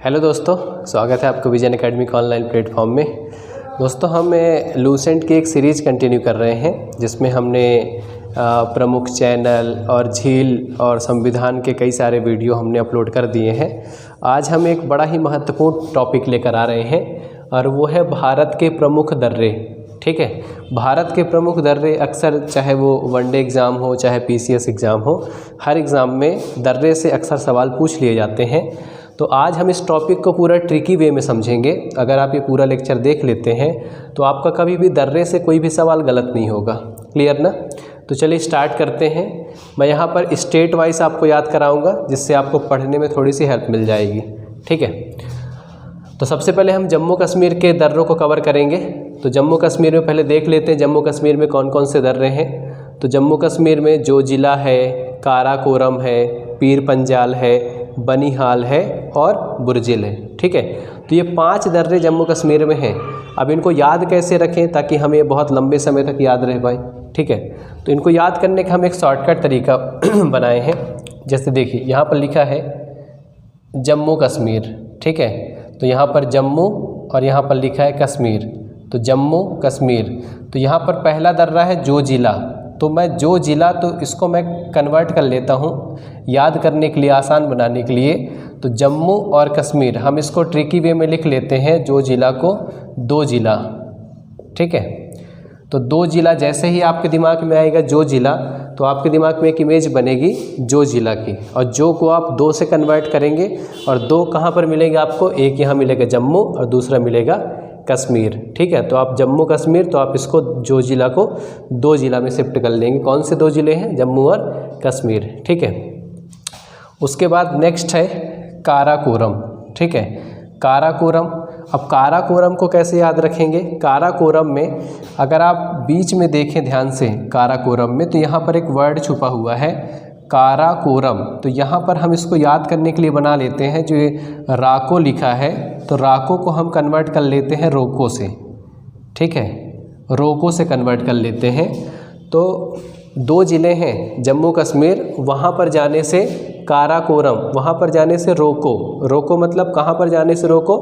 Hello दोस्तों, स्वागत है आपको विजन एकेडमी के ऑनलाइन प्लेटफॉर्म में। दोस्तों, हम लूसेंट की एक सीरीज़ कंटिन्यू कर रहे हैं जिसमें हमने प्रमुख चैनल और झील और संविधान के कई सारे वीडियो हमने अपलोड कर दिए हैं। आज हम एक बड़ा ही महत्वपूर्ण टॉपिक लेकर आ रहे हैं और वो है भारत के प्रमुख दर्रे। ठीक है, भारत के प्रमुख दर्रे अक्सर चाहे वो वनडे एग्ज़ाम हो चाहे पीसीएस एग्ज़ाम हो, हर एग्ज़ाम में दर्रे से अक्सर सवाल पूछ लिए जाते हैं। तो आज हम इस टॉपिक को पूरा ट्रिकी वे में समझेंगे। अगर आप ये पूरा लेक्चर देख लेते हैं तो आपका कभी भी दर्रे से कोई भी सवाल गलत नहीं होगा। क्लियर ना? तो चलिए स्टार्ट करते हैं। मैं यहाँ पर स्टेट वाइज आपको याद कराऊंगा जिससे आपको पढ़ने में थोड़ी सी हेल्प मिल जाएगी। ठीक है, तो सबसे पहले हम जम्मू कश्मीर के दर्रों को कवर करेंगे। तो जम्मू कश्मीर में पहले देख लेते हैं जम्मू कश्मीर में कौन कौन से दर्रे हैं। तो जम्मू कश्मीर में जोजिला है, काराकोरम है, पीर पंजाल है, बनिहाल है और बुरजिल है। ठीक है, तो ये 5 दर्रे जम्मू कश्मीर में हैं। अब इनको याद कैसे रखें ताकि हमें बहुत लंबे समय तक याद रह पाए। ठीक है, तो इनको याद करने का हम एक शॉर्टकट तरीका बनाए हैं। जैसे देखिए, यहाँ पर लिखा है जम्मू कश्मीर। ठीक है, तो यहाँ पर जम्मू और यहाँ पर लिखा है कश्मीर, तो जम्मू कश्मीर। तो यहाँ पर पहला दर्रा है जोजिला, तो मैं जो जिला, तो इसको मैं कन्वर्ट कर लेता हूँ याद करने के लिए, आसान बनाने के लिए। तो जम्मू और कश्मीर हम इसको ट्रिकी वे में लिख लेते हैं, जो जिला को 2 जिला। ठीक है, तो 2 जिला जैसे ही आपके दिमाग में आएगा जो जिला, तो आपके दिमाग में एक इमेज बनेगी जो जिला की, और जो को आप 2 से कन्वर्ट करेंगे और 2 कहाँ पर मिलेगा आपको, एक यहाँ मिलेगा जम्मू और दूसरा मिलेगा कश्मीर। ठीक है, तो आप जम्मू कश्मीर, तो आप इसको जो जिला को 2 जिला में शिफ्ट कर लेंगे। कौन से 2 जिले हैं? जम्मू और कश्मीर। ठीक है, उसके बाद नेक्स्ट है काराकोरम। ठीक है, काराकोरम। अब काराकोरम को कैसे याद रखेंगे? काराकोरम में अगर आप बीच में देखें ध्यान से काराकोरम में, तो यहाँ पर एक वर्ड छुपा हुआ है काराकोरम। तो यहाँ पर हम इसको याद करने के लिए बना लेते हैं, जो ये राको लिखा है तो राको को हम कन्वर्ट कर लेते हैं रोको से। ठीक है, रोको से कन्वर्ट कर लेते हैं। तो 2 ज़िले हैं जम्मू कश्मीर, वहाँ पर जाने से काराकोरम, वहाँ पर जाने से रोको। रोको मतलब कहाँ पर जाने से रोको?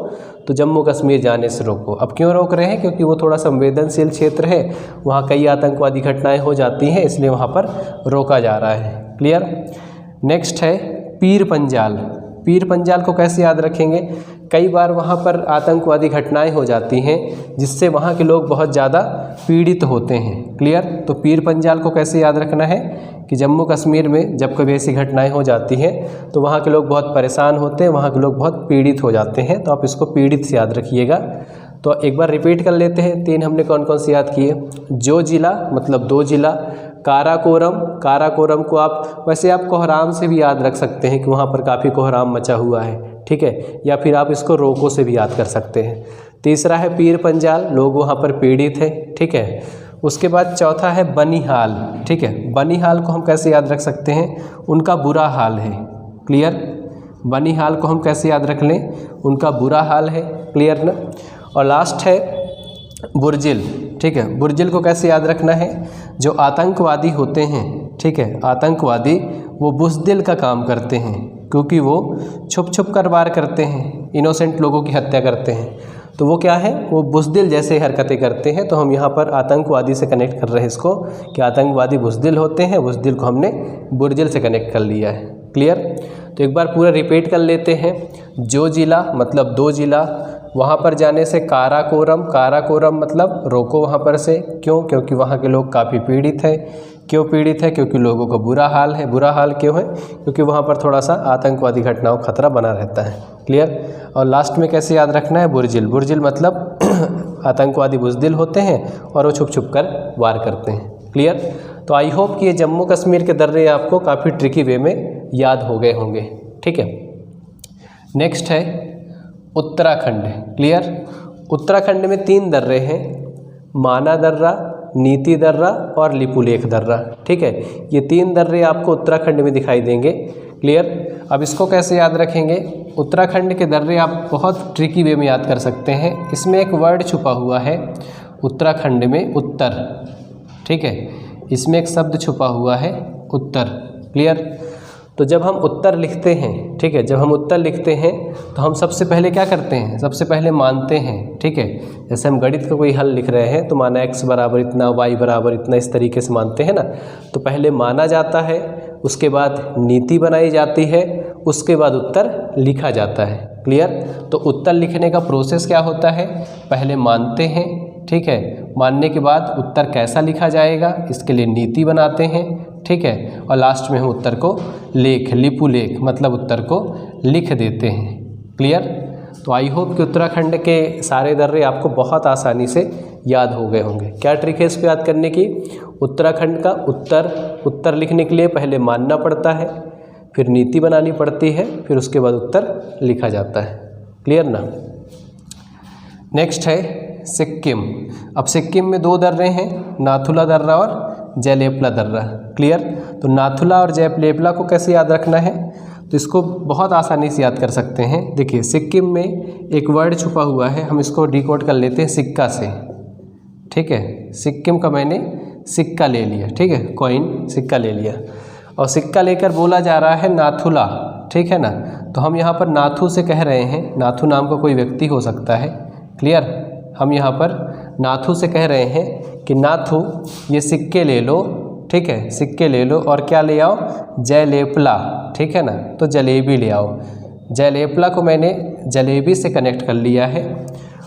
तो जम्मू कश्मीर जाने से रोको। अब क्यों रोक रहे हैं? क्योंकि वो थोड़ा संवेदनशील क्षेत्र है, वहाँ कई आतंकवादी घटनाएं हो जाती हैं, इसलिए वहाँ पर रोका जा रहा है। क्लियर? नेक्स्ट है पीर पंजाल। पीर पंजाल को कैसे याद रखेंगे? कई बार वहाँ पर आतंकवादी घटनाएं हो जाती हैं जिससे वहाँ के लोग बहुत ज़्यादा पीड़ित होते हैं। क्लियर? तो पीर पंजाल को कैसे याद रखना है कि जम्मू कश्मीर में जब कभी ऐसी घटनाएं हो जाती हैं तो वहाँ के लोग बहुत परेशान होते हैं, वहाँ के लोग बहुत पीड़ित हो जाते हैं, तो आप इसको पीड़ित से याद रखिएगा। तो एक बार रिपीट कर लेते हैं, 3 हमने कौन कौन से याद किए? जो जिला मतलब 2 जिला, काराकोरम, काराकोरम को आप वैसे आप कोहराम से भी याद रख सकते हैं कि वहाँ पर काफ़ी कोहराम मचा हुआ है। ठीक है, या फिर आप इसको रोको से भी याद कर सकते हैं। तीसरा है पीर पंजाल, लोग वहाँ पर पीड़ित हैं। ठीक है, उसके बाद चौथा है बनिहाल। ठीक है, बनिहाल को हम कैसे याद रख सकते हैं? उनका बुरा हाल है। क्लियर? बनिहाल को हम कैसे याद रख लें? उनका बुरा हाल है। क्लियर ना? और लास्ट है बुरजिल। ठीक है, बुरजिल को कैसे याद रखना है? जो आतंकवादी होते हैं, ठीक है, आतंकवादी वो बुज़दिल का काम करते हैं क्योंकि वो छुप छुप कर वार करते हैं, इनोसेंट लोगों की हत्या करते हैं। तो वो क्या है? वो बुज़दिल जैसे हरकतें करते हैं। तो हम यहाँ पर आतंकवादी से कनेक्ट कर रहे हैं इसको कि आतंकवादी बुज़दिल होते हैं, बुज़दिल को हमने बुरजिल से कनेक्ट कर लिया है। क्लियर? तो एक बार पूरा रिपीट कर लेते हैं। जो जिला मतलब 2 जिला, वहाँ पर जाने से काराकोरम, काराकोरम मतलब रोको वहाँ पर से। क्यों? क्योंकि वहाँ के लोग काफ़ी पीड़ित हैं। क्यों पीड़ित है? क्योंकि लोगों का बुरा हाल है। बुरा हाल क्यों है? क्योंकि वहाँ पर थोड़ा सा आतंकवादी घटनाओं का खतरा बना रहता है। क्लियर? और लास्ट में कैसे याद रखना है? बुरजिल। बुरजिल मतलब आतंकवादी बुज़दिल होते हैं और वो छुप छुप कर वार करते हैं। क्लियर? तो आई होप कि ये जम्मू कश्मीर के दर्रे आपको काफ़ी ट्रिकी वे में याद हो गए होंगे। ठीक है, नेक्स्ट है उत्तराखंड। क्लियर? उत्तराखंड में 3 दर्रे हैं, माना दर्रा, नीति दर्रा और लिपुलेख दर्रा। ठीक है, ये 3 दर्रे आपको उत्तराखंड में दिखाई देंगे। क्लियर? अब इसको कैसे याद रखेंगे? उत्तराखंड के दर्रे आप बहुत ट्रिकी वे में याद कर सकते हैं। इसमें एक वर्ड छुपा हुआ है उत्तराखंड में, उत्तर। ठीक है, इसमें एक शब्द छुपा हुआ है उत्तर। क्लियर? तो जब हम उत्तर लिखते हैं, ठीक है, जब हम उत्तर लिखते हैं तो हम सबसे पहले क्या करते हैं, सबसे पहले मानते हैं, ठीक है। जैसे हम गणित का कोई हल लिख रहे हैं तो माना x बराबर इतना, y बराबर इतना, इस तरीके से मानते हैं ना। तो पहले माना जाता है, उसके बाद नीति बनाई जाती है, उसके बाद उत्तर लिखा जाता है। क्लियर। तो उत्तर लिखने का प्रोसेस क्या होता है, पहले मानते हैं, ठीक है, मानने के बाद उत्तर कैसा लिखा जाएगा इसके लिए नीति बनाते हैं, ठीक है, और लास्ट में हम उत्तर को लिपुलेख मतलब उत्तर को लिख देते हैं। क्लियर। तो आई होप कि उत्तराखंड के सारे दर्रे आपको बहुत आसानी से याद हो गए होंगे। क्या ट्रिक है इसको याद करने की, उत्तराखंड का उत्तर लिखने के लिए पहले मानना पड़ता है, फिर नीति बनानी पड़ती है, फिर उसके बाद उत्तर लिखा जाता है। क्लियर ना। नेक्स्ट है सिक्किम। अब सिक्किम में 2 दर्रे हैं, नाथुला दर्रा और जयलेपला दर्रा। क्लियर। तो नाथुला और जयलेपला को कैसे याद रखना है, तो इसको बहुत आसानी से याद कर सकते हैं। देखिए सिक्किम में एक वर्ड छुपा हुआ है, हम इसको डिकोड कर लेते हैं सिक्का से, ठीक है। सिक्किम का मैंने सिक्का ले लिया, ठीक है, कॉइन सिक्का ले लिया, और सिक्का लेकर बोला जा रहा है नाथुला, ठीक है ना। तो हम यहाँ पर नाथू से कह रहे हैं, नाथू नाम का कोई व्यक्ति हो सकता है। क्लियर। हम यहाँ पर नाथू से कह रहे हैं कि नाथू ये सिक्के ले लो, ठीक है, सिक्के ले लो, और क्या ले आओ, जयलेपला, ठीक है ना। तो जलेबी ले आओ। जयलेपला को मैंने जलेबी से कनेक्ट कर लिया है,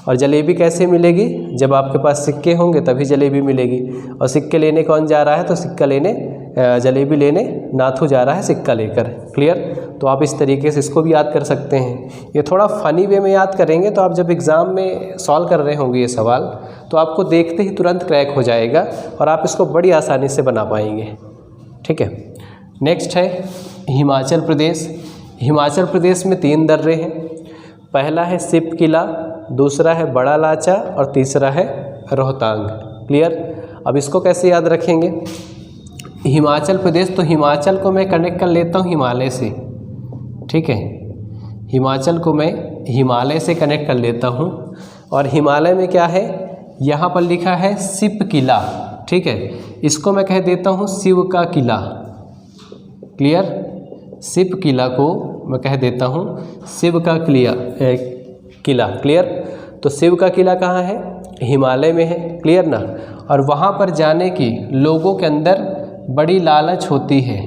और जलेबी कैसे मिलेगी, जब आपके पास सिक्के होंगे तभी जलेबी मिलेगी। और सिक्के लेने कौन जा रहा है, तो सिक्का लेने, जलेबी लेने नाथू जा रहा है सिक्का लेकर। क्लियर। तो आप इस तरीके से इसको भी याद कर सकते हैं। ये थोड़ा फ़नी वे में याद करेंगे तो आप जब एग्ज़ाम में सॉल्व कर रहे होंगे ये सवाल, तो आपको देखते ही तुरंत क्रैक हो जाएगा और आप इसको बड़ी आसानी से बना पाएंगे। ठीक है। नेक्स्ट है हिमाचल प्रदेश। हिमाचल प्रदेश में 3 दर्रे हैं। पहला है सिप किला, दूसरा है बड़ा लाचा और तीसरा है रोहतांग। क्लियर। अब इसको कैसे याद रखेंगे, हिमाचल प्रदेश, तो हिमाचल को मैं कनेक्ट कर लेता हूँ हिमालय से, ठीक है। हिमाचल को मैं हिमालय से कनेक्ट कर लेता हूँ, और हिमालय में क्या है, यहाँ पर लिखा है सिप किला, ठीक है। इसको मैं कह देता हूँ शिव का किला। क्लियर। सिप किला को मैं कह देता हूँ शिव का किला। क्लियर। तो शिव का किला कहाँ है, हिमालय में है। क्लियर ना। और वहाँ पर जाने की लोगों के अंदर बड़ी लालच होती है,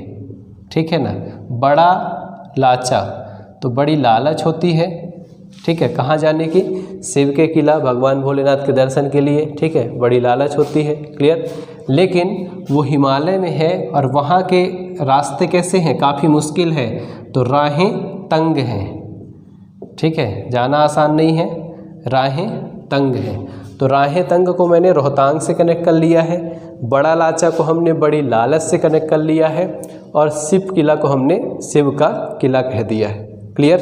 ठीक है ना। बड़ा लाचा, तो बड़ी लालच होती है, ठीक है, कहाँ जाने की, शिव के किला, भगवान भोलेनाथ के दर्शन के लिए, ठीक है, बड़ी लालच होती है। क्लियर। लेकिन वो हिमालय में है और वहाँ के रास्ते कैसे हैं, काफ़ी मुश्किल है, तो राहें तंग हैं, ठीक है, जाना आसान नहीं है, राहें तंग हैं। तो राहें तंग को मैंने रोहतांग से कनेक्ट कर लिया है, बड़ा लाचा को हमने बड़ी लालच से कनेक्ट कर लिया है, और शिव किला को हमने शिव का किला कह दिया है। क्लियर।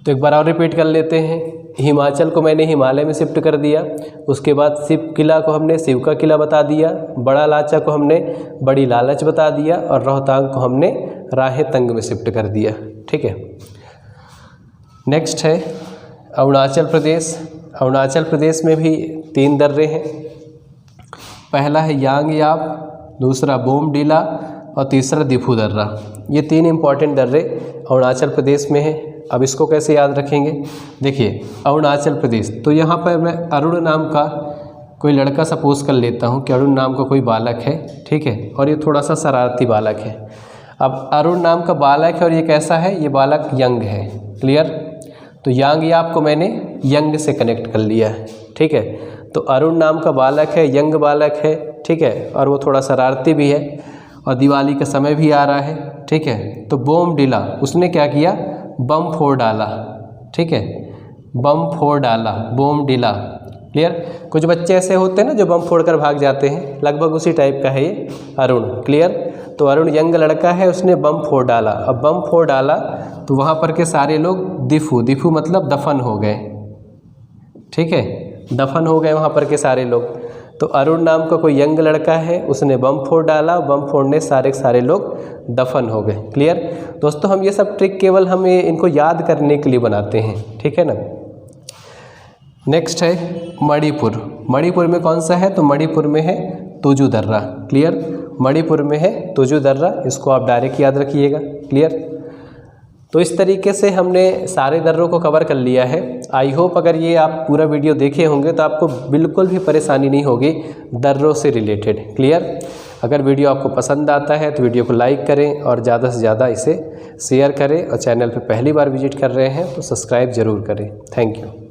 तो एक बार और रिपीट कर लेते हैं। हिमाचल को मैंने हिमालय में शिफ्ट कर दिया, उसके बाद शिव किला को हमने शिव का किला बता दिया, बड़ा लाचा को हमने बड़ी लालच बता दिया, और रोहतांग को हमने राहें तंग में शिफ्ट कर दिया। ठीक है। नेक्स्ट है अरुणाचल प्रदेश। अरुणाचल प्रदेश में भी 3 दर्रे हैं। पहला है यांग याप, दूसरा बोमडीला और तीसरा दिफू दर्रा। ये 3 इंपॉर्टेंट दर्रे अरुणाचल प्रदेश में हैं। अब इसको कैसे याद रखेंगे, देखिए अरुणाचल प्रदेश, तो यहाँ पर मैं अरुण नाम का कोई लड़का सपोज कर लेता हूँ कि अरुण नाम का कोई बालक है, ठीक है, और ये थोड़ा सा शरारती बालक है। अब अरुण नाम का बालक है और ये कैसा है, ये बालक यंग है। क्लियर। तो यांग याप को मैंने यंग से कनेक्ट कर लिया है, ठीक है। तो अरुण नाम का बालक है, यंग बालक है, ठीक है, और वो थोड़ा शरारती भी है, और दिवाली का समय भी आ रहा है, ठीक है। तो बोमडीला, उसने क्या किया, बम फोड़ डाला, ठीक है, बम फोड़ डाला, बोमडीला। क्लियर। कुछ बच्चे ऐसे होते हैं ना जो बम फोड़कर भाग जाते हैं, लगभग उसी टाइप का है ये अरुण। क्लियर। तो अरुण यंग लड़का है, उसने बम फोड़ डाला। अब बम फोड़ डाला तो वहाँ पर के सारे लोग दिफू मतलब दफन हो गए, ठीक है, दफन हो गए वहाँ पर के सारे लोग। तो अरुण नाम का कोई यंग लड़का है, उसने बम फोड़ डाला, बम फोड़ने सारे लोग दफन हो गए। क्लियर। दोस्तों हम ये सब ट्रिक केवल हमें इनको याद करने के लिए बनाते हैं, ठीक है ना। नेक्स्ट है मणिपुर। मणिपुर में कौन सा है, तो मणिपुर में है तुजु दर्रा। क्लियर। मणिपुर में है तुजु दर्रा, इसको आप डायरेक्ट याद रखिएगा। क्लियर। तो इस तरीके से हमने सारे दर्रों को कवर कर लिया है। आई होप अगर ये आप पूरा वीडियो देखे होंगे तो आपको बिल्कुल भी परेशानी नहीं होगी दर्रों से रिलेटेड। क्लियर। अगर वीडियो आपको पसंद आता है तो वीडियो को लाइक करें और ज़्यादा से ज़्यादा इसे शेयर करें, और चैनल पर पहली बार विजिट कर रहे हैं तो सब्सक्राइब ज़रूर करें। Thank you.